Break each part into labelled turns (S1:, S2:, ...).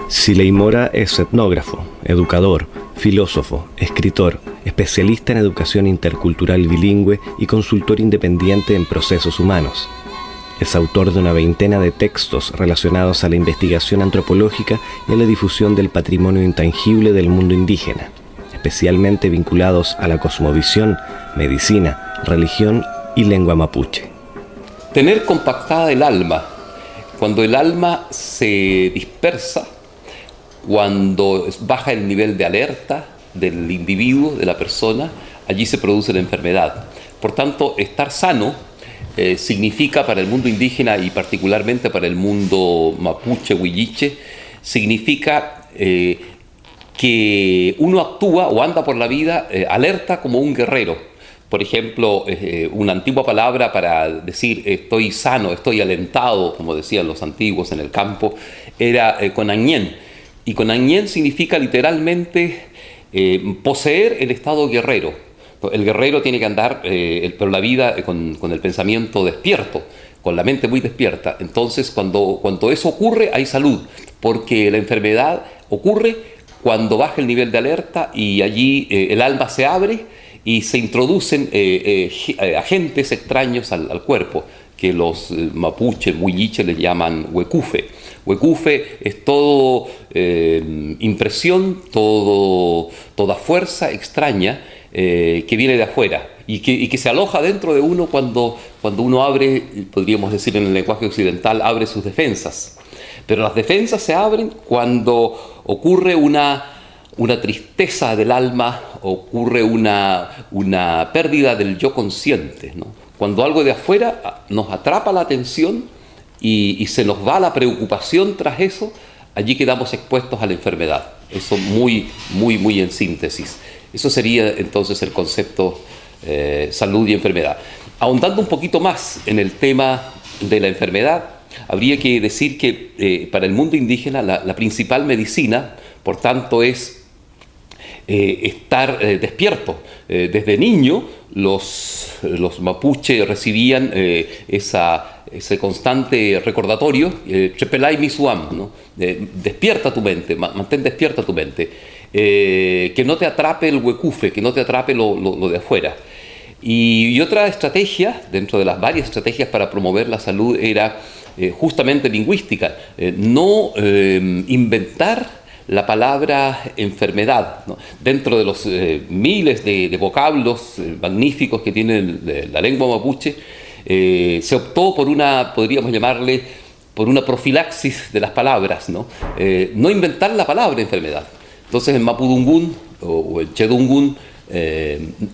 S1: Siley Mora es etnógrafo, educador, filósofo, escritor, especialista en educación intercultural bilingüe y consultor independiente en procesos humanos. Es autor de una veintena de textos relacionados a la investigación antropológica y a la difusión del patrimonio intangible del mundo indígena, especialmente vinculados a la cosmovisión, medicina, religión y lengua mapuche.
S2: Tener compactada el alma. Cuando el alma se dispersa, cuando baja el nivel de alerta del individuo, de la persona, allí se produce la enfermedad. Por tanto, estar sano significa para el mundo indígena y particularmente para el mundo mapuche, huilliche, significa que uno actúa o anda por la vida alerta como un guerrero. Por ejemplo, una antigua palabra para decir estoy sano, estoy alentado, como decían los antiguos en el campo, era conañén. Y conañén significa literalmente poseer el estado guerrero. El guerrero tiene que andar por la vida con el pensamiento despierto, con la mente muy despierta. Entonces, cuando eso ocurre, hay salud, porque la enfermedad ocurre cuando baja el nivel de alerta y allí el alma se abre y se introducen agentes extraños al cuerpo, que los mapuches, huilliches le llaman huecufe. Huecufe es todo impresión, toda fuerza extraña que viene de afuera y que se aloja dentro de uno cuando uno abre, podríamos decir en el lenguaje occidental, abre sus defensas. Pero las defensas se abren cuando ocurre una tristeza del alma, ocurre una pérdida del yo consciente, ¿no? Cuando algo de afuera nos atrapa la atención y se nos va la preocupación tras eso, allí quedamos expuestos a la enfermedad. Eso muy en síntesis. Eso sería entonces el concepto salud y enfermedad. Ahondando un poquito más en el tema de la enfermedad, habría que decir que para el mundo indígena la principal medicina, por tanto, es estar despierto. Desde niño los mapuches recibían ese constante recordatorio, Chepelay Misuam, ¿no? Despierta tu mente, mantén despierta tu mente, que no te atrape el huecufe, que no te atrape lo de afuera. Y otra estrategia, dentro de las varias estrategias para promover la salud, era justamente lingüística, no inventar la palabra enfermedad, ¿no? Dentro de los miles de vocablos magníficos que tiene la lengua mapuche, se optó por podríamos llamarle, por una profilaxis de las palabras, ¿no? No inventar la palabra enfermedad. Entonces en mapudungún o en chedungún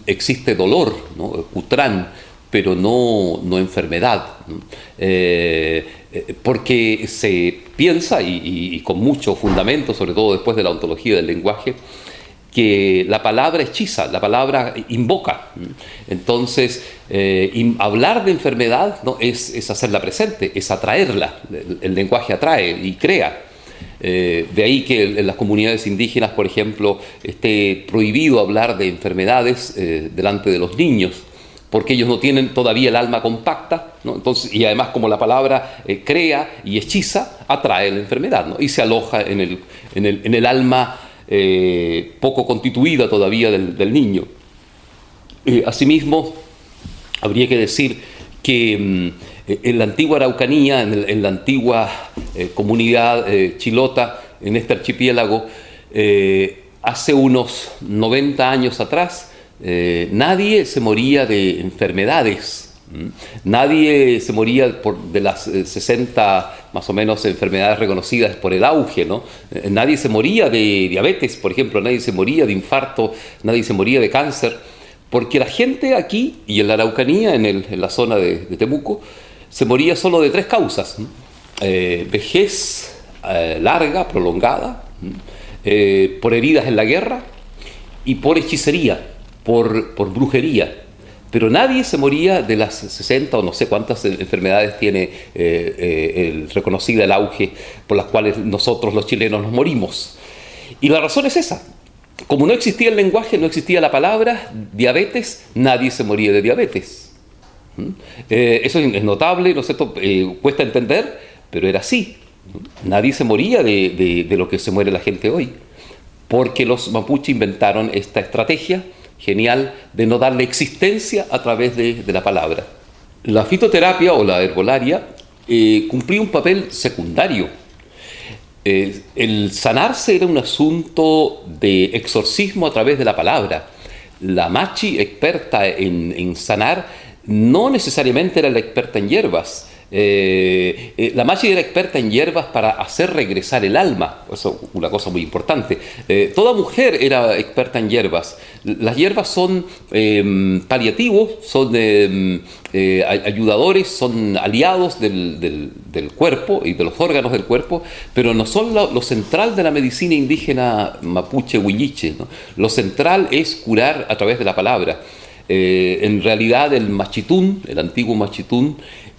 S2: existe dolor, ¿no? Cutrán, pero no enfermedad, ¿no? Porque se piensa, y con mucho fundamento, sobre todo después de la ontología del lenguaje, que la palabra hechiza, la palabra invoca. Entonces, hablar de enfermedad, ¿no? es hacerla presente, es atraerla. El lenguaje atrae y crea. De ahí que en las comunidades indígenas, por ejemplo, esté prohibido hablar de enfermedades delante de los niños, porque ellos no tienen todavía el alma compacta, ¿no? Entonces, y además como la palabra crea y hechiza, atrae la enfermedad, ¿no? Y se aloja en el alma poco constituida todavía del niño. Asimismo, habría que decir que en la antigua Araucanía, en la antigua comunidad chilota, en este archipiélago, hace unos 90 años atrás, nadie se moría de enfermedades. Nadie se moría de las 60 más o menos enfermedades reconocidas por el auge, ¿no? Nadie se moría de diabetes, por ejemplo, nadie se moría de infarto, nadie se moría de cáncer, porque la gente aquí y en la Araucanía, en la zona de Temuco, se moría solo de 3 causas, ¿no? Vejez larga, prolongada, por heridas en la guerra y por hechicería, por brujería. Pero nadie se moría de las 60 o no sé cuántas enfermedades tiene reconocida el auge por las cuales nosotros los chilenos nos morimos. Y la razón es esa. Como no existía el lenguaje, no existía la palabra diabetes, nadie se moría de diabetes. Eso es notable, ¿no es cierto? Cuesta entender, pero era así. Nadie se moría de lo que se muere la gente hoy, porque los mapuches inventaron esta estrategia genial de no darle existencia a través de la palabra. La fitoterapia o la herbolaria cumplía un papel secundario. El sanarse era un asunto de exorcismo a través de la palabra. La machi experta en sanar no necesariamente era la experta en hierbas. La machi era experta en hierbas para hacer regresar el alma, eso es una cosa muy importante. Toda mujer era experta en hierbas. Las hierbas son paliativos, son ayudadores, son aliados del cuerpo y de los órganos del cuerpo, pero no son lo central de la medicina indígena mapuche huilliche, ¿no? Lo central es curar a través de la palabra. En realidad el machitún, el antiguo machitún,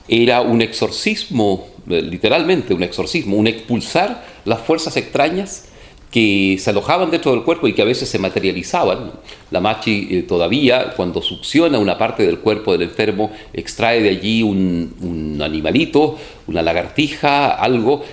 S2: era un exorcismo, literalmente un exorcismo, un expulsar las fuerzas extrañas que se alojaban dentro del cuerpo y que a veces se materializaban. La machi todavía, cuando succiona una parte del cuerpo del enfermo, extrae de allí un animalito, una lagartija, algo,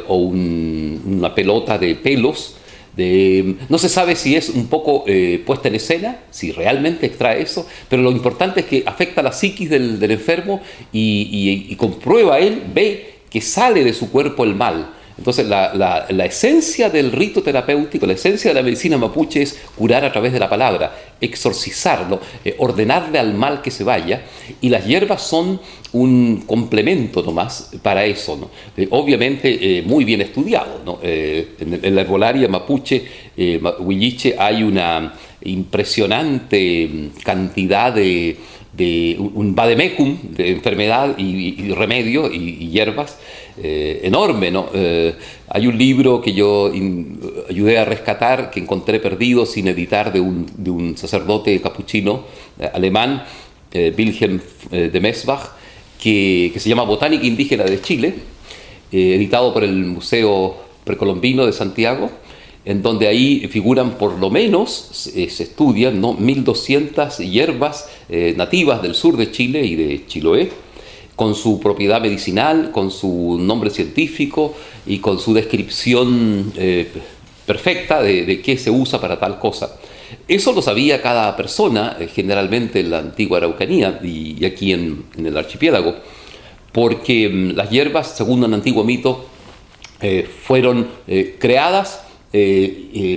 S2: o una pelota de pelos. No se sabe si es un poco puesta en escena, si realmente extrae eso, pero lo importante es que afecta la psiquis del enfermo y comprueba él, ve que sale de su cuerpo el mal. Entonces la esencia del rito terapéutico, la esencia de la medicina mapuche es curar a través de la palabra, exorcizarlo, ordenarle al mal que se vaya, y las hierbas son un complemento nomás para eso, ¿no? Obviamente muy bien estudiado, ¿no? En la herbolaria mapuche, huilliche, hay una impresionante cantidad de un vademecum de enfermedad y remedio y hierbas enorme, ¿no? Hay un libro que yo ayudé a rescatar, que encontré perdido sin editar, de un sacerdote capuchino alemán, Wilhelm de Mesbach, que se llama Botánica Indígena de Chile, editado por el Museo Precolombino de Santiago, en donde ahí figuran por lo menos, se estudian, ¿no?, 1200 hierbas nativas del sur de Chile y de Chiloé, con su propiedad medicinal, con su nombre científico y con su descripción perfecta de qué se usa para tal cosa. Eso lo sabía cada persona, generalmente en la antigua Araucanía y aquí en el archipiélago, porque las hierbas, según un antiguo mito, fueron creadas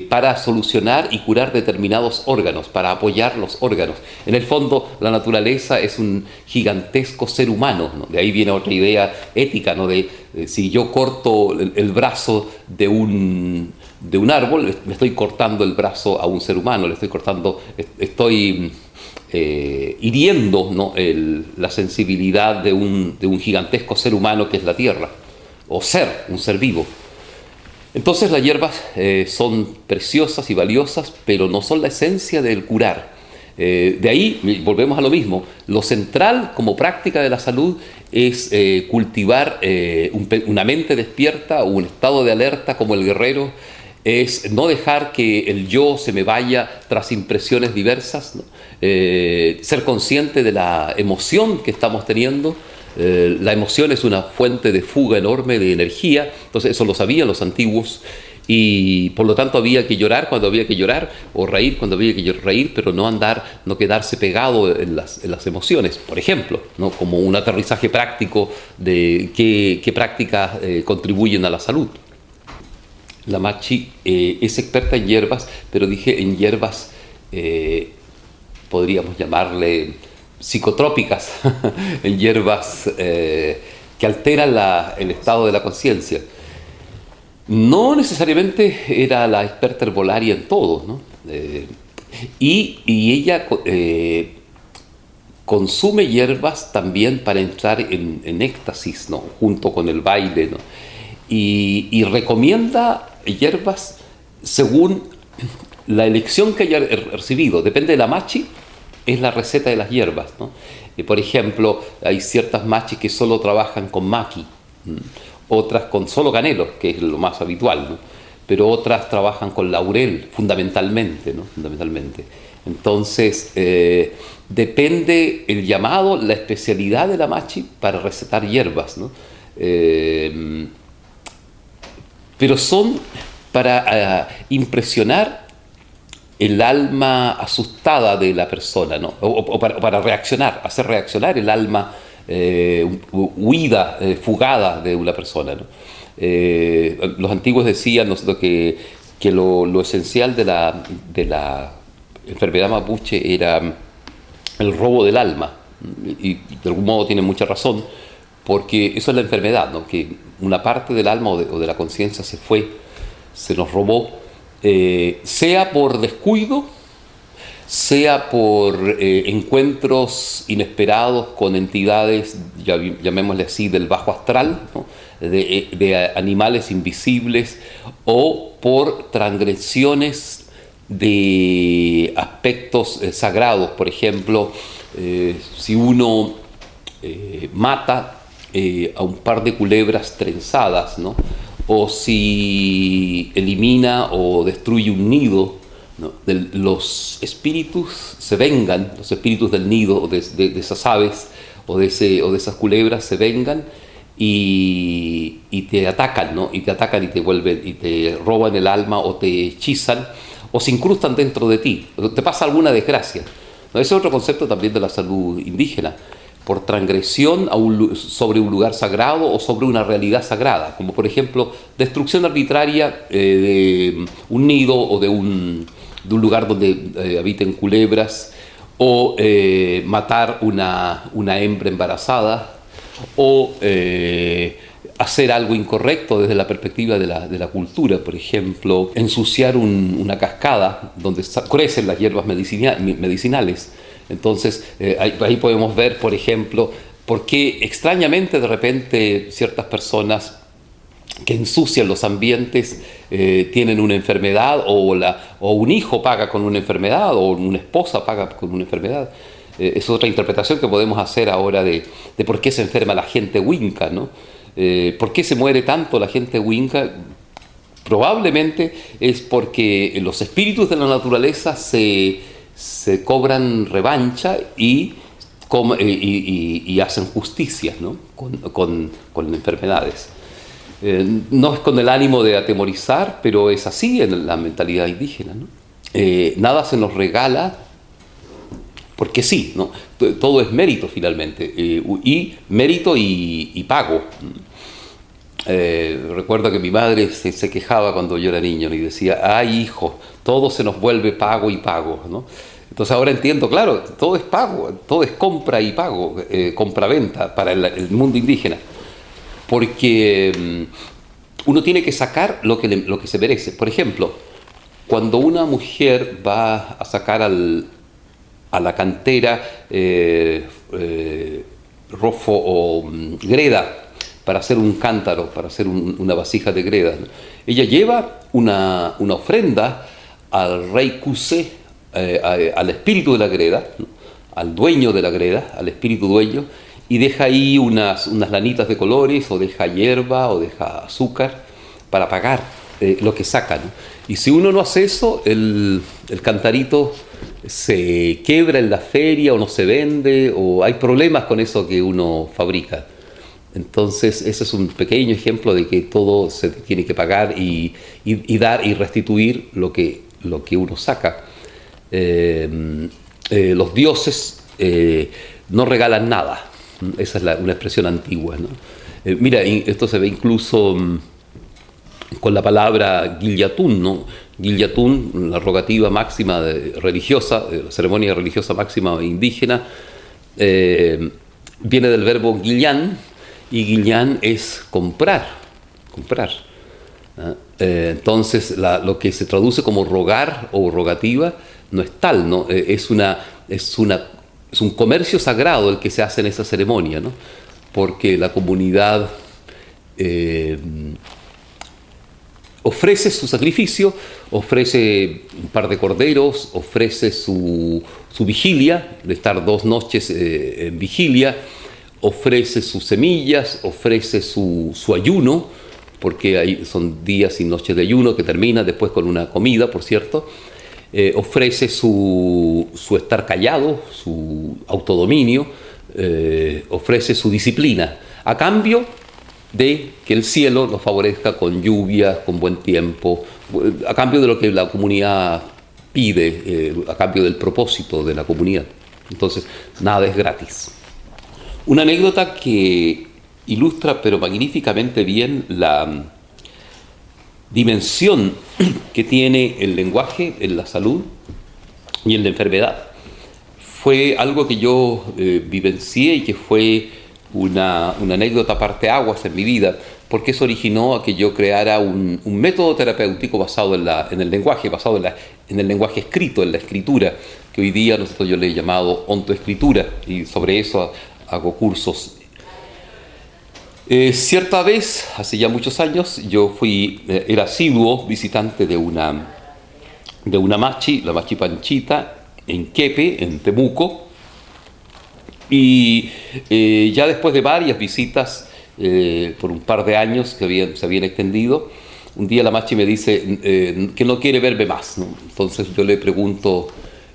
S2: para solucionar y curar determinados órganos, para apoyar los órganos. En el fondo, la naturaleza es un gigantesco ser humano, ¿no? De ahí viene otra idea ética, ¿no? Si yo corto el brazo de un árbol, me estoy cortando el brazo a un ser humano, estoy hiriendo, ¿no?, la sensibilidad de un gigantesco ser humano que es la tierra, o un ser vivo. Entonces las hierbas son preciosas y valiosas, pero no son la esencia del curar. De ahí volvemos a lo mismo. Lo central como práctica de la salud es cultivar una mente despierta, un estado de alerta como el guerrero, es no dejar que el yo se me vaya tras impresiones diversas, ¿no? Ser consciente de la emoción que estamos teniendo. La emoción es una fuente de fuga enorme de energía, entonces eso lo sabían los antiguos, y por lo tanto había que llorar cuando había que llorar, o reír cuando había que reír, pero no quedarse pegado en las emociones, por ejemplo, ¿no?, como un aterrizaje práctico de qué prácticas contribuyen a la salud. La machi es experta en hierbas, pero dije en hierbas, podríamos llamarle psicotrópicas, en hierbas que alteran el estado de la conciencia. No necesariamente era la experta herbolaria en todo, ¿no? Y ella consume hierbas también para entrar en éxtasis, ¿no?, junto con el baile, ¿no? Y recomienda hierbas según la elección que haya recibido. Depende de la machi, es la receta de las hierbas, ¿no? Por ejemplo, hay ciertas machis que solo trabajan con maqui, otras con solo canelo, que es lo más habitual, ¿no? Pero otras trabajan con laurel, fundamentalmente, ¿no? Fundamentalmente. Entonces, depende el llamado, la especialidad de la machi para recetar hierbas, ¿no? pero son para impresionar el alma asustada de la persona, ¿no? O para reaccionar, hacer reaccionar el alma huida, fugada de una persona, ¿no? Los antiguos decían que lo esencial de la enfermedad mapuche era el robo del alma, y de algún modo tienen mucha razón, porque eso es la enfermedad, ¿no? Que una parte del alma o de la conciencia se nos robó, sea por descuido, sea por encuentros inesperados con entidades, llamémosle así, del bajo astral, ¿no? de animales invisibles, o por transgresiones de aspectos sagrados. Por ejemplo, si uno mata a un par de culebras trenzadas, ¿no? O si elimina o destruye un nido, ¿no? Los espíritus se vengan, los espíritus del nido o de esas aves o de esas culebras se vengan y te atacan, ¿no? Y te atacan y te vuelven y te roban el alma o te hechizan o se incrustan dentro de ti, o te pasa alguna desgracia, ¿no? Ese es otro concepto también de la salud indígena, por transgresión sobre un lugar sagrado o sobre una realidad sagrada, como por ejemplo destrucción arbitraria de un nido o de un lugar donde habiten culebras, o matar una hembra embarazada, o hacer algo incorrecto desde la perspectiva de la cultura. Por ejemplo, ensuciar una cascada donde crecen las hierbas medicinales. Entonces, ahí podemos ver, por ejemplo, por qué extrañamente de repente ciertas personas que ensucian los ambientes tienen una enfermedad, o un hijo paga con una enfermedad, o una esposa paga con una enfermedad. Es otra interpretación que podemos hacer ahora de por qué se enferma la gente huinca, ¿no? ¿Por qué se muere tanto la gente huinca? Probablemente es porque los espíritus de la naturaleza se cobran revancha y hacen justicia, ¿no? con enfermedades. No es con el ánimo de atemorizar, pero es así en la mentalidad indígena, ¿no? Nada se nos regala porque sí, ¿no? Todo es mérito finalmente, y mérito y pago. Recuerdo que mi madre se quejaba cuando yo era niño y decía: ay, hijo, todo se nos vuelve pago y pago, ¿no? Entonces ahora entiendo, claro, todo es pago, todo es compra y pago, compra-venta para el mundo indígena, porque uno tiene que sacar lo que se merece. Por ejemplo, cuando una mujer va a sacar a la cantera rofo o greda para hacer un cántaro, para hacer una vasija de greda, ¿no? Ella lleva una ofrenda al rey Cusé, al espíritu de la greda, ¿no? Al dueño de la greda, al espíritu dueño, y deja ahí unas lanitas de colores, o deja hierba, o deja azúcar, para pagar lo que saca, ¿no? Y si uno no hace eso, el cantarito se quiebra en la feria, o no se vende, o hay problemas con eso que uno fabrica. Entonces ese es un pequeño ejemplo de que todo se tiene que pagar y dar y restituir lo que uno saca. Los dioses no regalan nada. Esa es una expresión antigua, ¿no? Mira, esto se ve incluso con la palabra Guillatún, ¿no? Guillatún, la rogativa máxima religiosa, la ceremonia religiosa máxima indígena, viene del verbo guillán, y guillán es comprar. Entonces lo que se traduce como rogar o rogativa no es tal, ¿no? Es un comercio sagrado el que se hace en esa ceremonia, ¿no? Porque la comunidad ofrece su sacrificio, ofrece un par de corderos, ofrece su vigilia, de estar 2 noches en vigilia, ofrece sus semillas, ofrece su ayuno, porque son días y noches de ayuno que termina después con una comida, por cierto. Ofrece su estar callado, su autodominio, ofrece su disciplina. A cambio, de que el cielo nos favorezca con lluvias, con buen tiempo, a cambio de lo que la comunidad pide, a cambio del propósito de la comunidad. Entonces, nada es gratis. Una anécdota que ilustra pero magníficamente bien la dimensión que tiene el lenguaje en la salud y en la enfermedad fue algo que yo vivencié y que fue una anécdota parteaguas en mi vida, porque eso originó a que yo creara un método terapéutico basado en el lenguaje, basado en el lenguaje escrito, en la escritura, que hoy día yo le he llamado ontoescritura, y sobre eso hago cursos. Cierta vez, hace ya muchos años, yo era asiduo visitante de una machi, la Machi Panchita, en Quepe, en Temuco, y ya después de varias visitas, por un par de años que se habían extendido, un día la Machi me dice que no quiere verme más, ¿no? Entonces yo le pregunto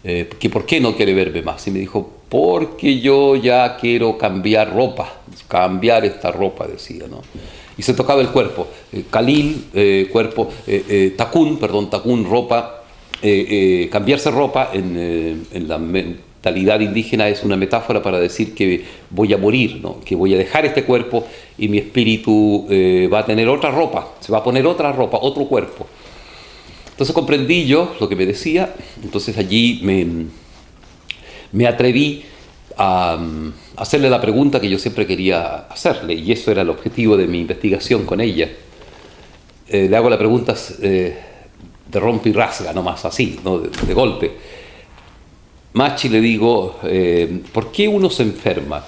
S2: que por qué no quiere verme más, y me dijo, porque yo ya quiero cambiar ropa, cambiar esta ropa, decía, ¿no? Y se tocaba el cuerpo, Khalil, cuerpo, Takun, ropa, cambiarse ropa en la mentalidad indígena es una metáfora para decir que voy a morir, ¿no? Que voy a dejar este cuerpo y mi espíritu va a tener otra ropa, se va a poner otra ropa, otro cuerpo. Entonces comprendí yo lo que me decía, entonces allí me atreví a hacerle la pregunta que yo siempre quería hacerle, y eso era el objetivo de mi investigación con ella. Le hago la pregunta de rompe y rasga, nomás así, ¿no? de golpe. Machi, le digo, ¿por qué uno se enferma?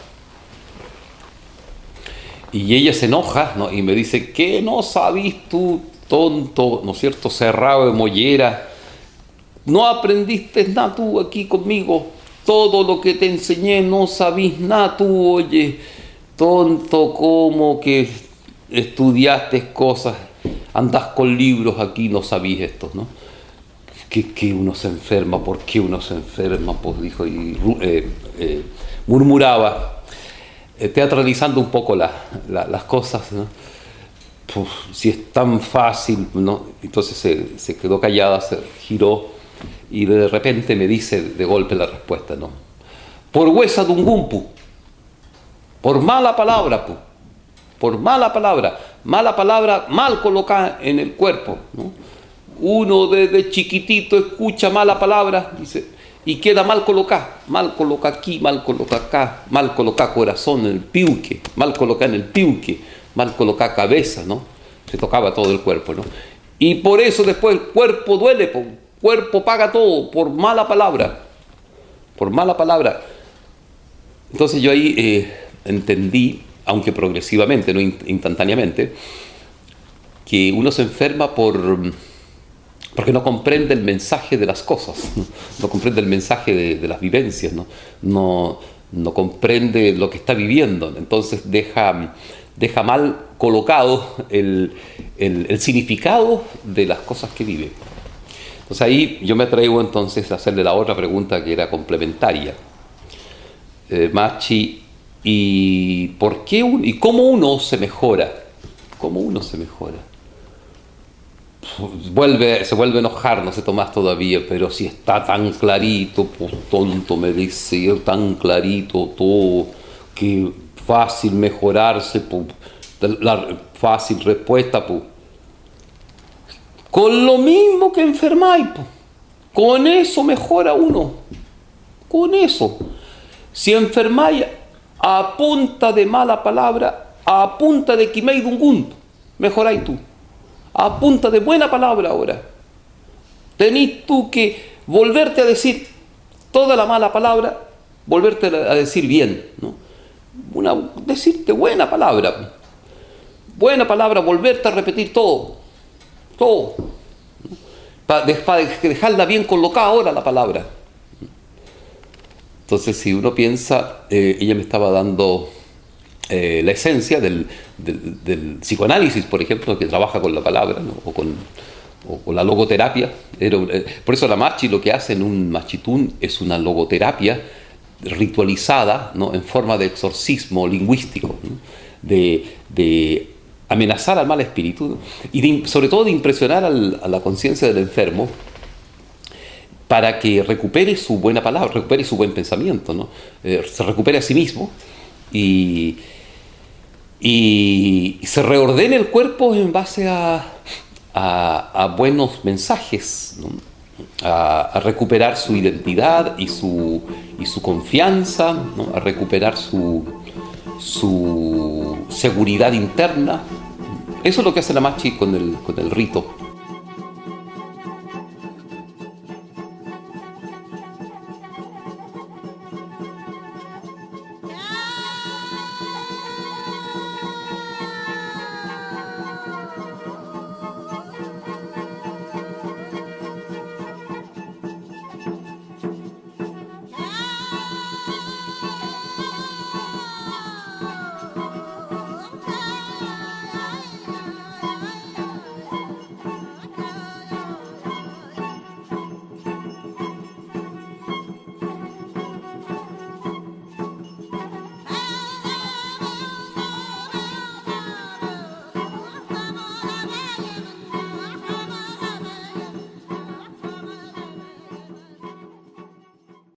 S2: Y ella se enoja, ¿no? Y me dice, ¿qué no sabís tú, tonto, ¿no es cierto?, cerrado de mollera? No aprendiste nada tú aquí conmigo. Todo lo que te enseñé no sabís nada tú, oye, tonto, como que estudiaste cosas, andás con libros aquí, no sabís esto, ¿no? ¿Qué uno se enferma? ¿Por qué uno se enferma? Pues dijo, y murmuraba, teatralizando un poco las cosas, ¿no? Pues, si es tan fácil, ¿no? Entonces se quedó callada, se giró, y de repente me dice de golpe la respuesta, ¿no? Por huesa de un gumpu, por mala palabra, por mala palabra, mal colocada en el cuerpo, ¿no? Uno desde chiquitito escucha mala palabra, dice, y queda mal coloca aquí, mal coloca acá, mal coloca corazón en el piuque, mal coloca en el piuque, mal coloca cabeza, ¿no? Se tocaba todo el cuerpo, ¿no? Y por eso después el cuerpo duele, cuerpo paga todo por mala palabra, por mala palabra. Entonces yo ahí entendí, aunque progresivamente, no instantáneamente, que uno se enferma porque no comprende el mensaje de las cosas, no comprende el mensaje de las vivencias, no comprende lo que está viviendo, entonces deja mal colocado el significado de las cosas que vive. Entonces ahí yo me atrevo entonces a hacerle la otra pregunta que era complementaria. Machi, ¿y por qué y cómo uno se mejora? ¿Cómo uno se mejora? Se vuelve a enojar, no sé Tomás todavía, pero si está tan clarito, pues tonto, me dice, tan clarito todo, que fácil mejorarse, pues, la fácil respuesta, pues. Con lo mismo que enfermáis, pues. Con eso mejora uno, con eso. Si enfermáis a punta de mala palabra, a punta de quimei dungun, mejoráis tú. A punta de buena palabra ahora. Tenís tú que volverte a decir toda la mala palabra, volverte a decir bien, ¿no? Decirte buena palabra, volverte a repetir todo, ¿no? Para dejarla bien colocada ahora la palabra. Entonces, si uno piensa, ella me estaba dando la esencia del psicoanálisis, por ejemplo, que trabaja con la palabra, ¿no? o con la logoterapia. Por eso la Machi lo que hace en un machitún es una logoterapia ritualizada, ¿no? En forma de exorcismo lingüístico, ¿no? de amenazar al mal espíritu y sobre todo de impresionar a la conciencia del enfermo para que recupere su buena palabra, recupere su buen pensamiento, ¿no? Se recupere a sí mismo y se reordene el cuerpo en base a buenos mensajes, ¿no? A recuperar su identidad y su confianza, ¿no? A recuperar su seguridad interna. Eso es lo que hace la Machi con el rito.